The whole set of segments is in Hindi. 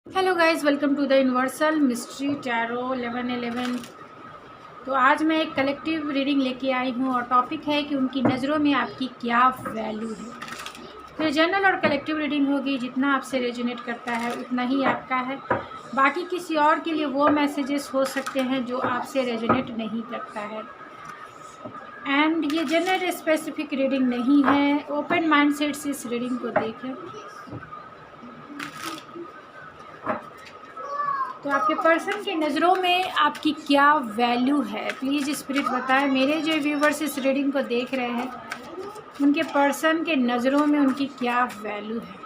Hello guys, welcome to the universal mystery tarot 1111। तो आज मैं एक कलेक्टिव रीडिंग लेके आई हूँ और टॉपिक है कि उनकी नज़रों में आपकी क्या वैल्यू है। तो जनरल और कलेक्टिव रीडिंग होगी, जितना आपसे रेजोनेट करता है उतना ही आपका है। बाकी किसी और के लिए वो मैसेजेस हो सकते हैं जो आपसे रेजोनेट नहीं करता है। एंड ये जनरल स्पेसिफिक रीडिंग नहीं है। ओपन माइंडसेट से इस रीडिंग को देखें। तो आपके पर्सन की नज़रों में आपकी क्या वैल्यू है, प्लीज़ स्पिरिट बताएं। मेरे जो व्यूवर्स इस रीडिंग को देख रहे हैं, उनके पर्सन के नज़रों में उनकी क्या वैल्यू है।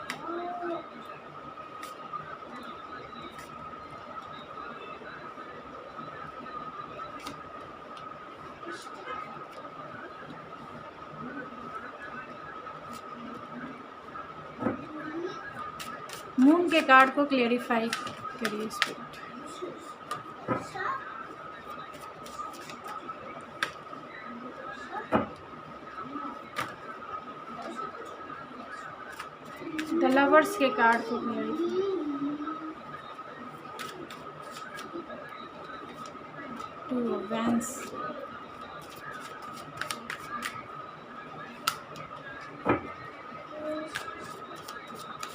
मून के कार्ड को क्लेरिफाई करिए स्पिरिट। द लवर्स के कार्ड को clarify. Two of wands.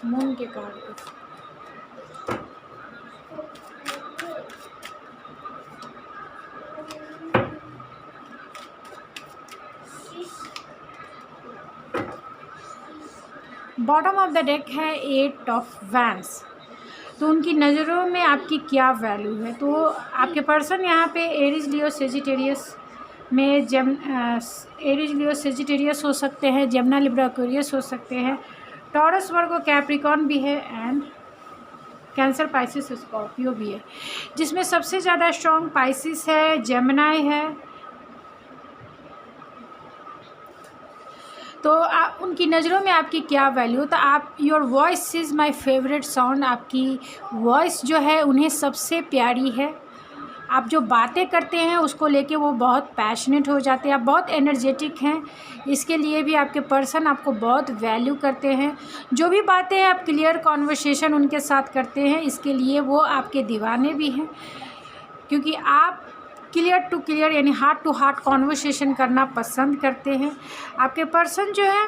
Moon के कार्ड को। बॉटम ऑफ द डेक है 8 ऑफ वैंड्स। तो उनकी नज़रों में आपकी क्या वैल्यू है। तो आपके पर्सन यहाँ पे एरीज लियो सेजिटेरियस में एरीज लियो सेजिटेरियस हो सकते हैं, जेमिनी लिब्रा एक्वेरियस हो सकते हैं, टॉरस वर्गो कैप्रिकॉन भी है एंड कैंसर पाइसिस स्कॉर्पियो भी है, जिसमें सबसे ज़्यादा स्ट्रॉन्ग पाइसिस है, जेमिनी है। तो उनकी नज़रों में आपकी क्या वैल्यू। तो आप your voice is my favourite sound. आपकी वॉइस जो है उन्हें सबसे प्यारी है। आप जो बातें करते हैं उसको लेके वो बहुत पैशनेट हो जाते हैं। आप बहुत एनर्जेटिक हैं, इसके लिए भी आपके पर्सन आपको बहुत वैल्यू करते हैं। जो भी बातें हैं आप क्लियर कॉन्वर्सेशन उनके साथ करते हैं, इसके लिए वो आपके दीवाने भी हैं, क्योंकि आप क्लियर टू क्लियर यानी हार्ट टू हार्ट कॉन्वर्सेशन करना पसंद करते हैं। आपके पर्सन जो है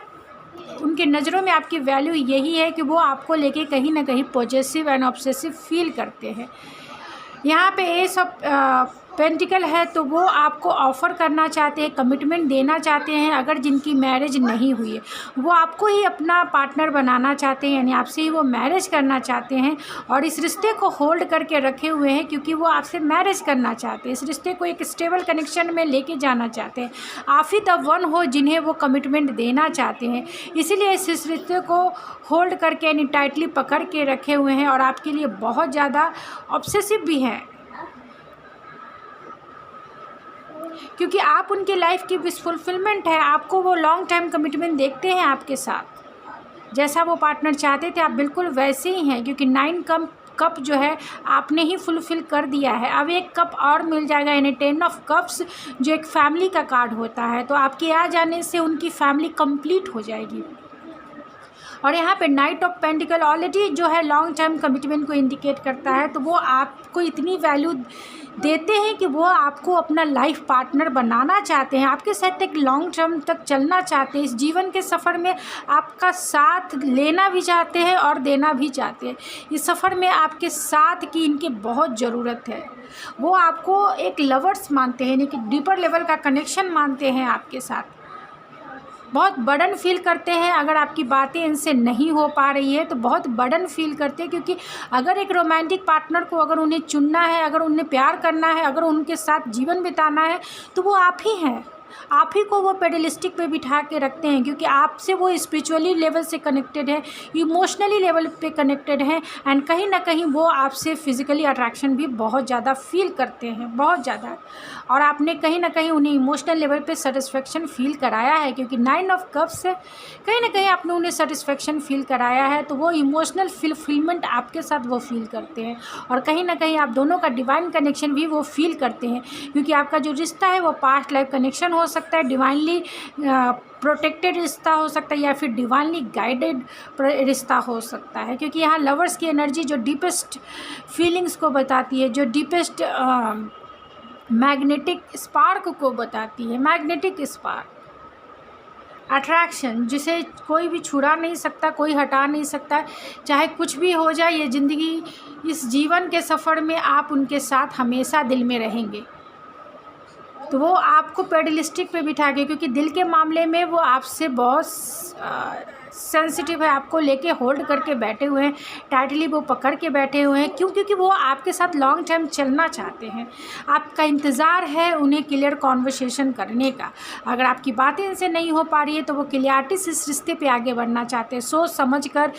उनके नज़रों में आपकी वैल्यू यही है कि वो आपको लेके कहीं ना कहीं पॉजेसिव एंड ऑब्सेसिव फील करते हैं। यहाँ पे एस ऑफ पेंटिकल है, तो वो आपको ऑफ़र करना चाहते हैं, कमिटमेंट देना चाहते हैं। अगर जिनकी मैरिज नहीं हुई है वो आपको ही अपना पार्टनर बनाना चाहते हैं, यानी आपसे ही वो मैरिज करना चाहते हैं और इस रिश्ते को होल्ड करके रखे हुए हैं, क्योंकि वो आपसे मैरिज करना चाहते हैं। इस रिश्ते को एक स्टेबल कनेक्शन में लेके जाना चाहते हैं। आप ही द वन हो जिन्हें वो कमिटमेंट देना चाहते हैं, इसीलिए इस रिश्ते को होल्ड करके यानी टाइटली पकड़ के रखे हुए हैं और आपके लिए बहुत ज़्यादा ऑब्सेसिव भी हैं, क्योंकि आप उनके लाइफ की विश फुलफिलमेंट है। आपको वो लॉन्ग टाइम कमिटमेंट देखते हैं आपके साथ। जैसा वो पार्टनर चाहते थे आप बिल्कुल वैसे ही हैं, क्योंकि 9 कप जो है आपने ही फुलफ़िल कर दिया है। अब एक कप और मिल जाएगा, यानी 10 ऑफ कप्स जो एक फैमिली का कार्ड होता है। तो आपके आ जाने से उनकी फैमिली कंप्लीट हो जाएगी। और यहाँ पे नाइट ऑफ पेंटिकल ऑलरेडी जो है लॉन्ग टर्म कमिटमेंट को इंडिकेट करता है। तो वो आपको इतनी वैल्यू देते हैं कि वो आपको अपना लाइफ पार्टनर बनाना चाहते हैं, आपके साथ एक लॉन्ग टर्म तक चलना चाहते हैं। इस जीवन के सफ़र में आपका साथ लेना भी चाहते हैं और देना भी चाहते हैं। इस सफ़र में आपके साथ की इनकी बहुत ज़रूरत है। वो आपको एक लवर्स मानते हैं, यानी कि डीपर लेवल का कनेक्शन मानते हैं आपके साथ। बहुत बर्डन फील करते हैं अगर आपकी बातें इनसे नहीं हो पा रही है, तो बहुत बर्डन फील करते हैं, क्योंकि अगर एक रोमांटिक पार्टनर को अगर उन्हें चुनना है, अगर उन्हें प्यार करना है, अगर उनके साथ जीवन बिताना है, तो वो आप ही हैं। आप ही को वो पेडलिस्टिक पे बिठा के रखते हैं, क्योंकि आपसे वो स्पिरिचुअली लेवल से कनेक्टेड है, इमोशनली लेवल पे कनेक्टेड हैं एंड कहीं ना कहीं वो आपसे फिज़िकली अट्रैक्शन भी बहुत ज़्यादा फील करते हैं, बहुत ज़्यादा। और आपने कहीं ना कहीं उन्हें इमोशनल लेवल पे सेटिस्फेक्शन फ़ील कराया है, क्योंकि 9 ऑफ कप्स से कहीं ना कहीं आपने उन्हें सेटिस्फेक्शन फ़ील कराया है। तो वो इमोशनल फुलफिलमेंट आपके साथ वो फील करते हैं और कहीं ना कहीं आप दोनों का डिवाइन कनेक्शन भी वो फील करते हैं, क्योंकि आपका जो रिश्ता है वो पास्ट लाइफ कनेक्शन हो सकता है, डिवाइनली प्रोटेक्टेड रिश्ता हो सकता है, या फिर डिवाइनली गाइडेड रिश्ता हो सकता है। क्योंकि यहाँ लवर्स की एनर्जी जो डीपेस्ट फीलिंग्स को बताती है, जो डीपेस्ट मैग्नेटिक स्पार्क को बताती है, मैग्नेटिक स्पार्क, अट्रैक्शन, जिसे कोई भी छुड़ा नहीं सकता, कोई हटा नहीं सकता, चाहे कुछ भी हो जाए। ये ज़िंदगी, इस जीवन के सफ़र में आप उनके साथ हमेशा दिल में रहेंगे। तो वो आपको पेडलिस्टिक पे बिठा के, क्योंकि दिल के मामले में वो आपसे बहुत सेंसिटिव है, आपको लेके होल्ड करके बैठे हुए हैं, टाइटली वो पकड़ के बैठे हुए हैं। क्यों? क्योंकि वो आपके साथ लॉन्ग टर्म चलना चाहते हैं, आपका इंतज़ार है उन्हें क्लियर कॉन्वर्सेशन करने का। अगर आपकी बातें इनसे नहीं हो पा रही है तो वो क्लियरिटी से इस रिश्ते पे आगे बढ़ना चाहते हैं। सोच समझ कर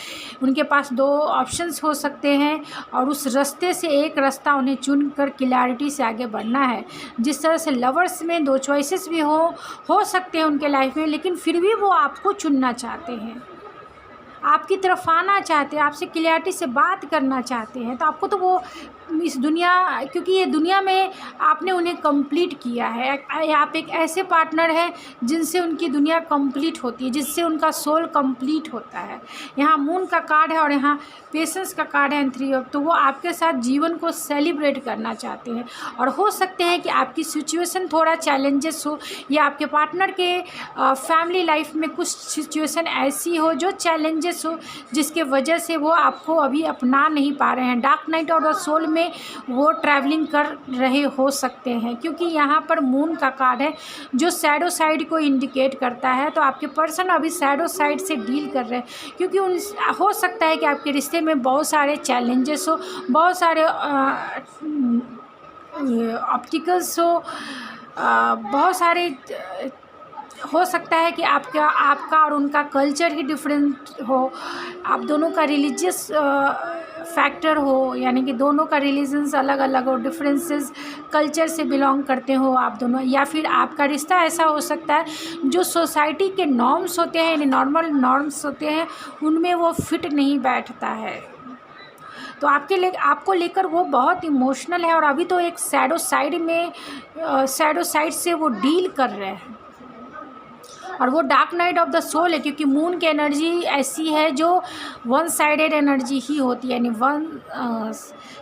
उनके पास 2 ऑप्शंस हो सकते हैं और उस रास्ते से एक रास्ता उन्हें चुन कर क्लियरिटी से आगे बढ़ना है। जिस तरह से लवर्स में 2 चॉइसेस भी हो सकते हैं उनके लाइफ में, लेकिन फिर भी वो आपको चुनना चाहते हैं, आपकी तरफ आना चाहते हैं, आपसे क्लियरिटी से बात करना चाहते हैं। तो आपको तो वो इस दुनिया, क्योंकि ये दुनिया में आपने उन्हें कंप्लीट किया है। आप एक ऐसे पार्टनर हैं जिनसे उनकी दुनिया कंप्लीट होती है, जिससे उनका सोल कंप्लीट होता है। यहाँ मून का कार्ड है और यहाँ पेशेंस का कार्ड है, 3 ऑफ। तो वो आपके साथ जीवन को सेलिब्रेट करना चाहते हैं। और हो सकते हैं कि आपकी सिचुएशन थोड़ा चैलेंजेस हो, या आपके पार्टनर के फैमिली लाइफ में कुछ सिचुएशन ऐसी हो जो चैलेंजेस हो, जिसके वजह से वो आपको अभी अपना नहीं पा रहे हैं। डार्क नाइट और सोल में वो ट्रैवलिंग कर रहे हो सकते हैं, क्योंकि यहाँ पर मून का कार्ड है जो शैडो साइड को इंडिकेट करता है। तो आपके पर्सन अभी शैडो साइड से डील कर रहे हैं, क्योंकि हो सकता है कि आपके रिश्ते में बहुत सारे चैलेंजेस हो, बहुत सारे ऑब्स्टिकल्स हो, बहुत सारे हो सकता है कि आपका और उनका कल्चर ही डिफरेंट हो, आप दोनों का रिलीजियस फैक्टर हो, यानी कि दोनों का रिलीजन्स अलग अलग हो, डिफरेंसेस कल्चर से बिलोंग करते हो आप दोनों, या फिर आपका रिश्ता ऐसा हो सकता है जो सोसाइटी के नॉर्म्स होते हैं, यानी नॉर्मल नॉर्म्स होते हैं, उनमें वो फिट नहीं बैठता है। तो आपको लेकर वो बहुत इमोशनल है, और अभी तो एक शैडो साइड से वो डील कर रहे हैं। और वो dark night of the soul है, क्योंकि मून की एनर्जी ऐसी है जो 1 साइडेड एनर्जी ही होती है, यानी 1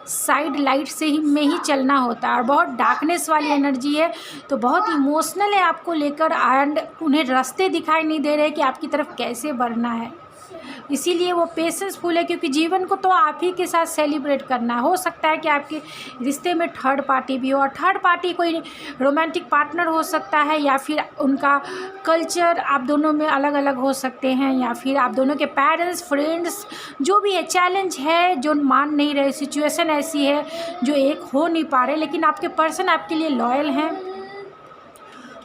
साइड लाइट से ही में ही चलना होता है, और बहुत डार्कनेस वाली एनर्जी है। तो बहुत इमोशनल है आपको लेकर, एंड उन्हें रास्ते दिखाई नहीं दे रहे कि आपकी तरफ कैसे बढ़ना है। इसीलिए वो पेशेंसफुल है, क्योंकि जीवन को तो आप ही के साथ सेलिब्रेट करना। हो सकता है कि आपके रिश्ते में थर्ड पार्टी भी हो, और थर्ड पार्टी कोई रोमांटिक पार्टनर हो सकता है, या फिर उनका कल्चर आप दोनों में अलग अलग हो सकते हैं, या फिर आप दोनों के पेरेंट्स, फ्रेंड्स, जो भी है चैलेंज है जो मान नहीं रहे, सिचुएशन ऐसी है जो एक हो नहीं पा रहे, लेकिन आपके पर्सन आपके लिए लॉयल हैं,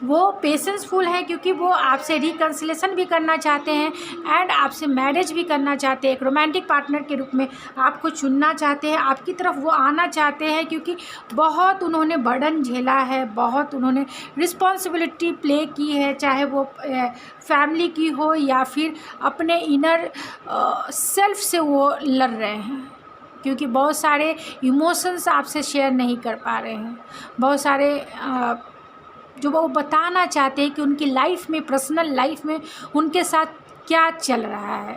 वो पेशेंसफुल है, क्योंकि वो आपसे रिकन्सिलेशन भी करना चाहते हैं एंड आपसे मैरिज भी करना चाहते हैं। एक रोमांटिक पार्टनर के रूप में आपको चुनना चाहते हैं, आपकी तरफ वो आना चाहते हैं, क्योंकि बहुत उन्होंने बर्डन झेला है, बहुत उन्होंने रिस्पॉन्सिबिलिटी प्ले की है, चाहे वो फैमिली की हो या फिर अपने इनर सेल्फ से वो लड़ रहे हैं, क्योंकि बहुत सारे इमोशंस आपसे शेयर नहीं कर पा रहे हैं, बहुत सारे जो वो बताना चाहते हैं कि उनकी लाइफ में, पर्सनल लाइफ में उनके साथ क्या चल रहा है।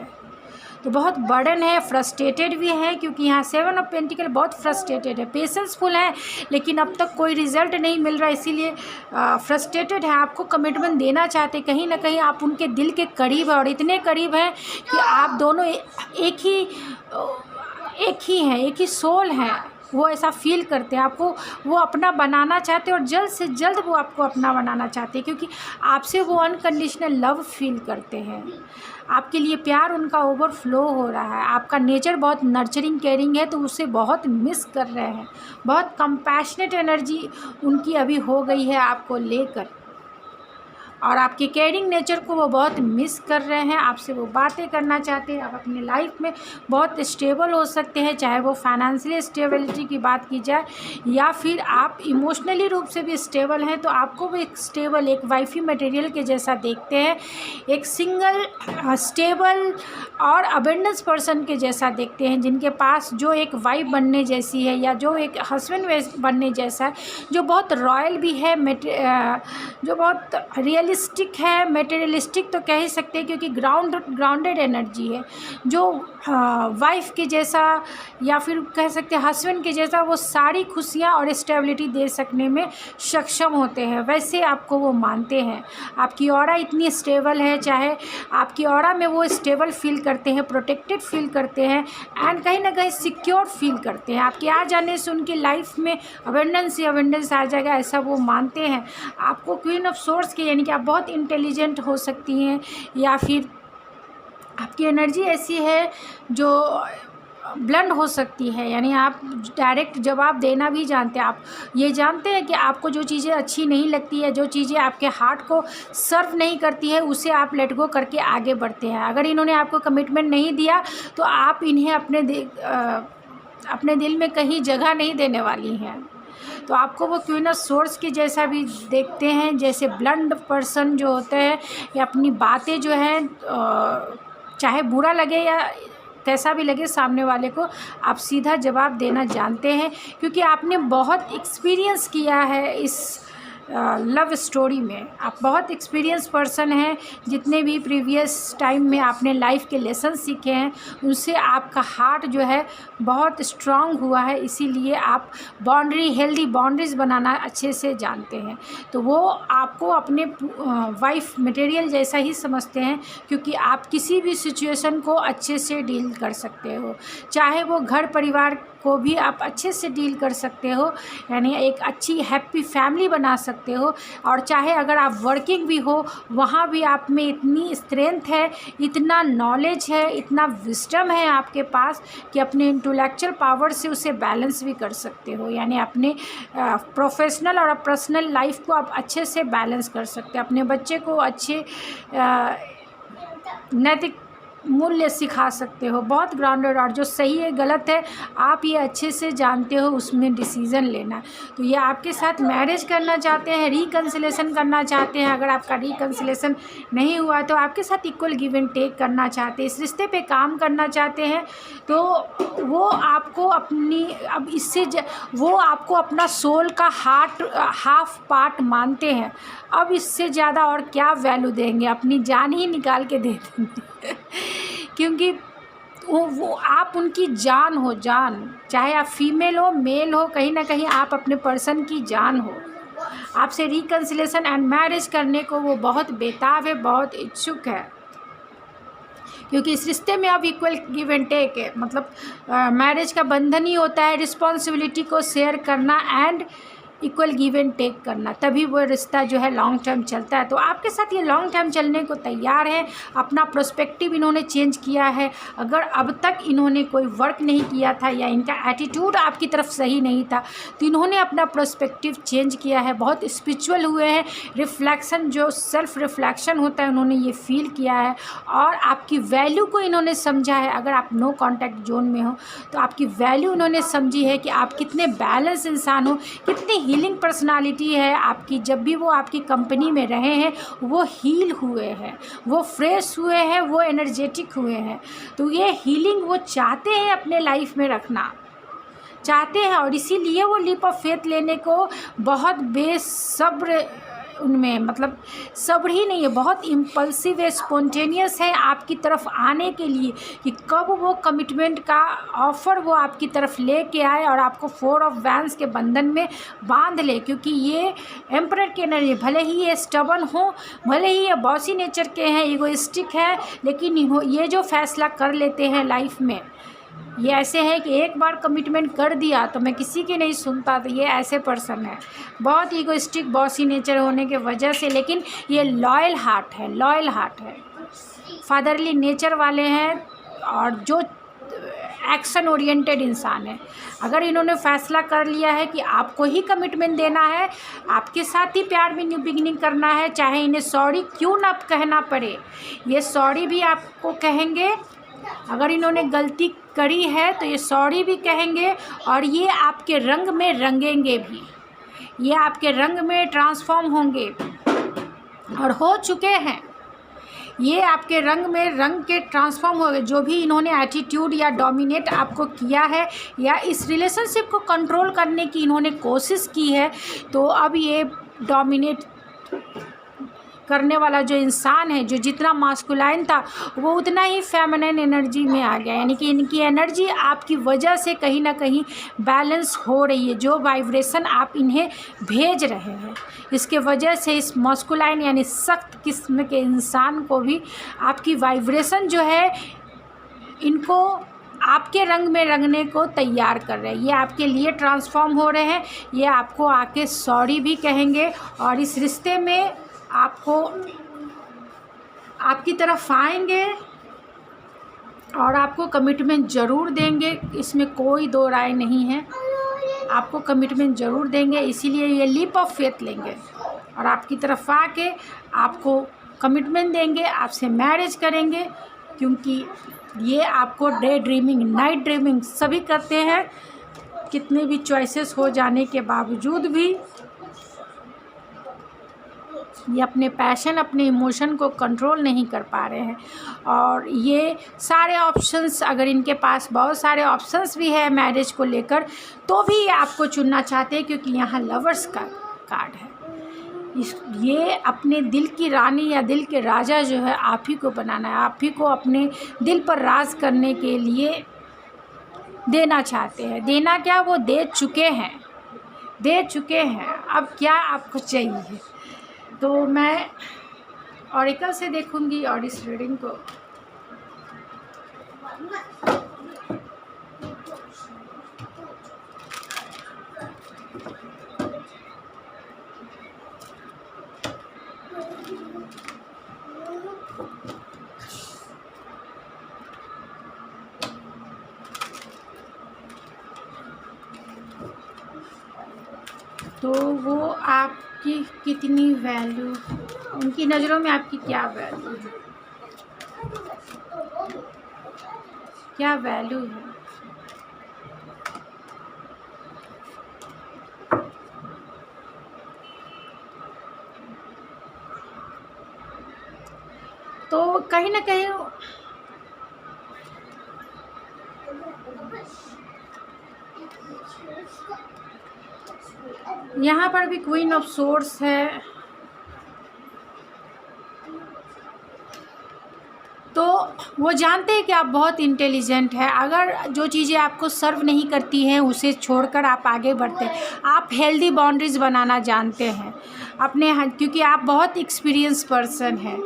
तो बहुत बर्डन है, फ्रस्ट्रेटेड भी है, क्योंकि यहाँ 7 ऑफ पेंटिकल बहुत फ्रस्ट्रेटेड है, पेशेंसफुल है, लेकिन अब तक कोई रिजल्ट नहीं मिल रहा, इसीलिए फ्रस्ट्रेटेड है। आपको कमिटमेंट देना चाहते, कहीं ना कहीं आप उनके दिल के करीब है, और इतने करीब हैं कि आप दोनों एक ही हैं, एक ही सोल हैं। वो ऐसा फील करते हैं, आपको वो अपना बनाना चाहते हैं, और जल्द से जल्द वो आपको अपना बनाना चाहते हैं, क्योंकि आपसे वो अनकंडीशनल लव फील करते हैं। आपके लिए प्यार उनका ओवरफ्लो हो रहा है, आपका नेचर बहुत नर्चरिंग केयरिंग है, तो उसे बहुत मिस कर रहे हैं। बहुत कंपैशनेट एनर्जी उनकी अभी हो गई है आपको लेकर, और आपके केयरिंग नेचर को वो बहुत मिस कर रहे हैं, आपसे वो बातें करना चाहते हैं। आप अपनी लाइफ में बहुत स्टेबल हो सकते हैं, चाहे वो फाइनेंशियली स्टेबिलिटी की बात की जाए या फिर आप इमोशनली रूप से भी स्टेबल हैं, तो आपको भी एक स्टेबल, एक वाइफी मटेरियल के जैसा देखते हैं, एक सिंगल स्टेबल और अबेंडेंस पर्सन के जैसा देखते हैं, जिनके पास जो एक वाइफ बनने जैसी है या जो एक हस्बैंड बनने जैसा है, जो बहुत रॉयल भी है, जो बहुत रियलिस्टिक है, मटेरियलिस्टिक तो कह ही सकते हैं क्योंकि ग्राउंडेड एनर्जी है, जो वाइफ के जैसा या फिर कह सकते हैं हस्बैंड के जैसा वो सारी खुशियाँ और स्टेबिलिटी दे सकने में सक्षम होते हैं, वैसे आपको वो मानते हैं। आपकी ऑरा इतनी स्टेबल है, चाहे आपकी ऑरा में वो स्टेबल फील करते हैं, प्रोटेक्टेड फील करते हैं एंड कहीं ना कहीं सिक्योर फील करते हैं। आपके आ जाने से उनकी लाइफ में अबेंडेंस ही अबेंडेंस आ जाएगा, ऐसा वो मानते हैं। आपको क्वीन ऑफ सोर्स के यानी कि आप बहुत इंटेलिजेंट हो सकती हैं या फिर आपकी एनर्जी ऐसी है जो ब्लंड हो सकती है, यानी आप डायरेक्ट जवाब देना भी जानते हैं। आप ये जानते हैं कि आपको जो चीज़ें अच्छी नहीं लगती है, जो चीज़ें आपके हार्ट को सर्व नहीं करती है, उसे आप लेट गो करके आगे बढ़ते हैं। अगर इन्होंने आपको कमिटमेंट नहीं दिया तो आप इन्हें अपने दिल में कहीं जगह नहीं देने वाली हैं। तो आपको वो क्वीन ऑफ सोर्स के जैसा भी देखते हैं, जैसे ब्लंड पर्सन जो होते हैं, या अपनी बातें जो हैं चाहे बुरा लगे या कैसा भी लगे सामने वाले को, आप सीधा जवाब देना जानते हैं क्योंकि आपने बहुत एक्सपीरियंस किया है इस लव स्टोरी में। आप बहुत एक्सपीरियंस पर्सन हैं, जितने भी प्रीवियस टाइम में आपने लाइफ के लेसन सीखे हैं उनसे आपका हार्ट जो है बहुत स्ट्रांग हुआ है, इसीलिए आप हेल्दी बाउंड्रीज़ बनाना अच्छे से जानते हैं। तो वो आपको अपने वाइफ मटेरियल जैसा ही समझते हैं क्योंकि आप किसी भी सिचुएशन को अच्छे से डील कर सकते हो, चाहे वो घर परिवार को भी आप अच्छे से डील कर सकते हो, यानी एक अच्छी हैप्पी फैमिली बना सकते हो। और चाहे अगर आप वर्किंग भी हो, वहाँ भी आप में इतनी स्ट्रेंथ है, इतना नॉलेज है, इतना विजडम है आपके पास कि अपने इंटेलेक्चुअल पावर से उसे बैलेंस भी कर सकते हो, यानी अपने प्रोफेशनल और पर्सनल लाइफ को आप अच्छे से बैलेंस कर सकते हैं। अपने बच्चे को अच्छे नैतिक मूल्य सिखा सकते हो, बहुत ग्राउंडेड, और जो सही है गलत है आप ये अच्छे से जानते हो, उसमें डिसीज़न लेना। तो ये आपके साथ मैरिज करना चाहते हैं, रिकन्सिलेशन करना चाहते हैं। अगर आपका रिकन्सिलेशन नहीं हुआ तो आपके साथ इक्वल गिव एंड टेक करना चाहते हैं, इस रिश्ते पे काम करना चाहते हैं। तो वो आपको वो आपको अपना सोल का हाफ पार्ट मानते हैं। अब इससे ज़्यादा और क्या वैल्यू देंगे, अपनी जान ही निकाल के दे देंगे क्योंकि वो आप उनकी जान हो, जान, चाहे आप फीमेल हो मेल हो, कहीं ना कहीं आप अपने पर्सन की जान हो। आपसे रिकन्सिलेशन एंड मैरिज करने को वो बहुत बेताब है, बहुत इच्छुक है, क्योंकि इस रिश्ते में अब इक्वल गिव एंड टेक है। मतलब मैरिज का बंधन ही होता है रिस्पॉन्सिबिलिटी को शेयर करना and equal give and take करना, तभी वो रिश्ता जो है लॉन्ग टर्म चलता है। तो आपके साथ ये लॉन्ग टर्म चलने को तैयार है। अपना पर्सपेक्टिव इन्होंने चेंज किया है। अगर अब तक इन्होंने कोई वर्क नहीं किया था या इनका एटीट्यूड आपकी तरफ सही नहीं था, तो इन्होंने अपना पर्सपेक्टिव चेंज किया है, बहुत स्पिरिचुअल हुए हैं। रिफ्लेक्शन, जो सेल्फ रिफ्लेक्शन होता है, उन्होंने ये फील किया है और आपकी वैल्यू को इन्होंने समझा है। अगर आप नो कॉन्टैक्ट जोन में हो तो आपकी वैल्यू इन्होंने समझी है कि आप कितने बैलेंस इंसान हो, कितनी हीलिंग पर्सनालिटी है आपकी। जब भी वो आपकी कंपनी में रहे हैं वो हील हुए हैं, वो फ्रेश हुए हैं, वो एनर्जेटिक हुए हैं। तो ये हीलिंग वो चाहते हैं अपने लाइफ में रखना चाहते हैं, और इसीलिए वो लीप ऑफ फेथ लेने को बहुत बेसब्र उनमें, मतलब सब्र ही नहीं है, बहुत इम्पल्सिव है, स्पॉन्टेनियस है आपकी तरफ आने के लिए कि कब वो कमिटमेंट का ऑफ़र वो आपकी तरफ लेके आए और आपको 4 ऑफ वैंड्स के बंधन में बांध ले। क्योंकि ये एम्परर के एनर्जी, भले ही ये स्टबन हो, भले ही ये बॉसी नेचर के हैं, ईगोइस्टिक है, लेकिन ये जो फैसला कर लेते हैं लाइफ में, ये ऐसे है कि एक बार कमिटमेंट कर दिया तो मैं किसी की नहीं सुनता। तो ये ऐसे पर्सन है, बहुत ईगोइस्टिक बॉसी नेचर होने के वजह से, लेकिन ये लॉयल हार्ट है, फादरली नेचर वाले हैं। और जो एक्शन ओरिएंटेड इंसान है। अगर इन्होंने फ़ैसला कर लिया है कि आपको ही कमिटमेंट देना है, आपके साथ ही प्यार में न्यू बिगिनिंग करना है, चाहे इन्हें सॉरी क्यों ना कहना पड़े, ये सॉरी भी आपको कहेंगे। अगर इन्होंने गलती करी है तो ये सॉरी भी कहेंगे, और ये आपके रंग में रंगेंगे भी, ये आपके रंग में ट्रांसफॉर्म होंगे और हो चुके हैं। ये आपके रंग में रंग के ट्रांसफॉर्म हो गए। जो भी इन्होंने एटीट्यूड या डोमिनेट आपको किया है या इस रिलेशनशिप को कंट्रोल करने की इन्होंने कोशिश की है, तो अब ये डोमिनेट करने वाला जो इंसान है, जो जितना मास्कुलाइन था वो उतना ही फेमिनिन एनर्जी में आ गया। यानी कि इनकी एनर्जी आपकी वजह से कहीं ना कहीं बैलेंस हो रही है। जो वाइब्रेशन आप इन्हें भेज रहे हैं, इसके वजह से इस मास्कुलाइन यानी सख्त किस्म के इंसान को भी आपकी वाइब्रेशन जो है इनको आपके रंग में रंगने को तैयार कर रहे हैं। ये आपके लिए ट्रांसफॉर्म हो रहे हैं। ये आपको आके सॉरी भी कहेंगे और इस रिश्ते में आपको आपकी तरफ आएंगे और आपको कमिटमेंट ज़रूर देंगे। इसमें कोई दो राय नहीं है, आपको कमिटमेंट ज़रूर देंगे। इसीलिए ये लीप ऑफ फेथ लेंगे और आपकी तरफ आके आपको कमिटमेंट देंगे, आपसे मैरिज करेंगे। क्योंकि ये आपको डे ड्रीमिंग, नाइट ड्रीमिंग सभी करते हैं। कितने भी चॉइसेस हो जाने के बावजूद भी ये अपने पैशन, अपने इमोशन को कंट्रोल नहीं कर पा रहे हैं। और ये सारे ऑप्शंस, अगर इनके पास बहुत सारे ऑप्शंस भी है मैरिज को लेकर, तो भी ये आपको चुनना चाहते हैं, क्योंकि यहाँ लवर्स का कार्ड है। ये अपने दिल की रानी या दिल के राजा जो है आप ही को बनाना है, आप ही को अपने दिल पर राज करने के लिए देना चाहते हैं। देना क्या, वो दे चुके हैं, दे चुके हैं। अब क्या आपको चाहिए? तो मैं ऑरिकल से देखूंगी और इस रीडिंग को तो वो आपकी कितनी वैल्यू, उनकी नज़रों में आपकी क्या वैल्यू है, क्या वैल्यू है? तो कहीं ना कहीं यहाँ पर भी क्वीन ऑफ सोर्ड्स है। तो वो जानते हैं कि आप बहुत इंटेलिजेंट हैं। अगर जो चीज़ें आपको सर्व नहीं करती हैं उसे छोड़कर आप आगे बढ़ते हैं। आप हेल्दी बाउंड्रीज बनाना जानते हैं अपने, क्योंकि आप बहुत एक्सपीरियंस पर्सन हैं।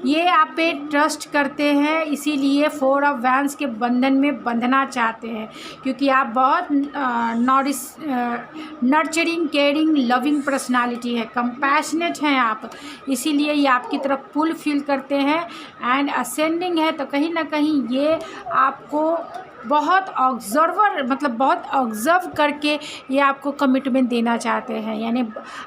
ये आप पे ट्रस्ट करते हैं, इसीलिए 4 ऑफ वैंड्स के बंधन में बंधना चाहते हैं। क्योंकि आप बहुत नर्चरिंग, केयरिंग, लविंग पर्सनालिटी है, कंपैशनेट हैं आप, इसीलिए ये आपकी तरफ पुल फील करते हैं। एंड असेंडिंग है, तो कहीं ना कहीं ये आपको बहुत ऑब्जर्वर, मतलब बहुत ऑब्जर्व करके ये आपको कमिटमेंट देना चाहते हैं। यानी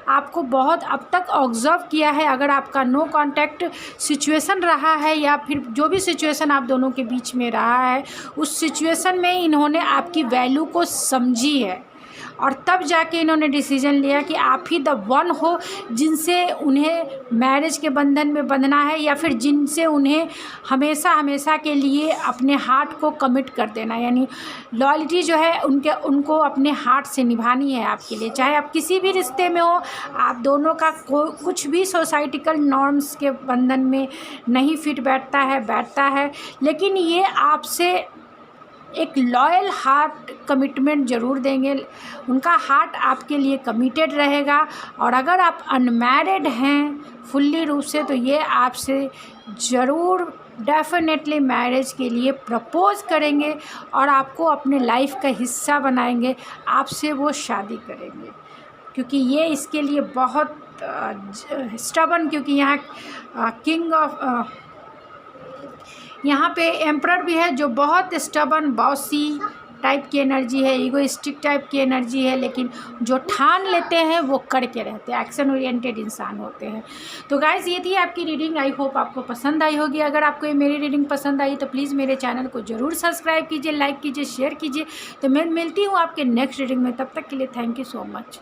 आपको बहुत अब तक ऑब्जर्व किया है। अगर आपका नो कांटेक्ट सिचुएशन रहा है या फिर जो भी सिचुएशन आप दोनों के बीच में रहा है, उस सिचुएशन में इन्होंने आपकी वैल्यू को समझी है और तब जाके इन्होंने डिसीजन लिया कि आप ही द वन हो जिनसे उन्हें मैरिज के बंधन में बंधना है, या फिर जिनसे उन्हें हमेशा हमेशा के लिए अपने हार्ट को कमिट कर देना। यानी लॉयल्टी जो है उनको अपने हार्ट से निभानी है आपके लिए। चाहे आप किसी भी रिश्ते में हो, आप दोनों का कुछ भी सोसाइटिकल नॉर्म्स के बंधन में नहीं फिट बैठता है, लेकिन ये आपसे एक लॉयल हार्ट कमिटमेंट ज़रूर देंगे। उनका हार्ट आपके लिए कमिटेड रहेगा। और अगर आप अनमैरिड हैं फुल्ली रूप से, तो ये आपसे ज़रूर डेफिनेटली मैरिज के लिए प्रपोज़ करेंगे और आपको अपने लाइफ का हिस्सा बनाएंगे, आपसे वो शादी करेंगे। क्योंकि ये इसके लिए बहुत स्टबन, क्योंकि यहाँ किंग ऑफ यहाँ पे एम्परर भी है जो बहुत स्टबर्न बॉसी टाइप की एनर्जी है, ईगोइस्टिक टाइप की एनर्जी है, लेकिन जो ठान लेते हैं वो करके रहते हैं, एक्शन ओरिएंटेड इंसान होते हैं। तो गाइज़ ये थी आपकी रीडिंग, आई होप आपको पसंद आई होगी। अगर आपको ये मेरी रीडिंग पसंद आई तो प्लीज़ मेरे चैनल को ज़रूर सब्सक्राइब कीजिए, लाइक कीजिए, शेयर कीजिए। तो मैं मिलती हूँ आपके नेक्स्ट रीडिंग में, तब तक के लिए थैंक यू सो मच।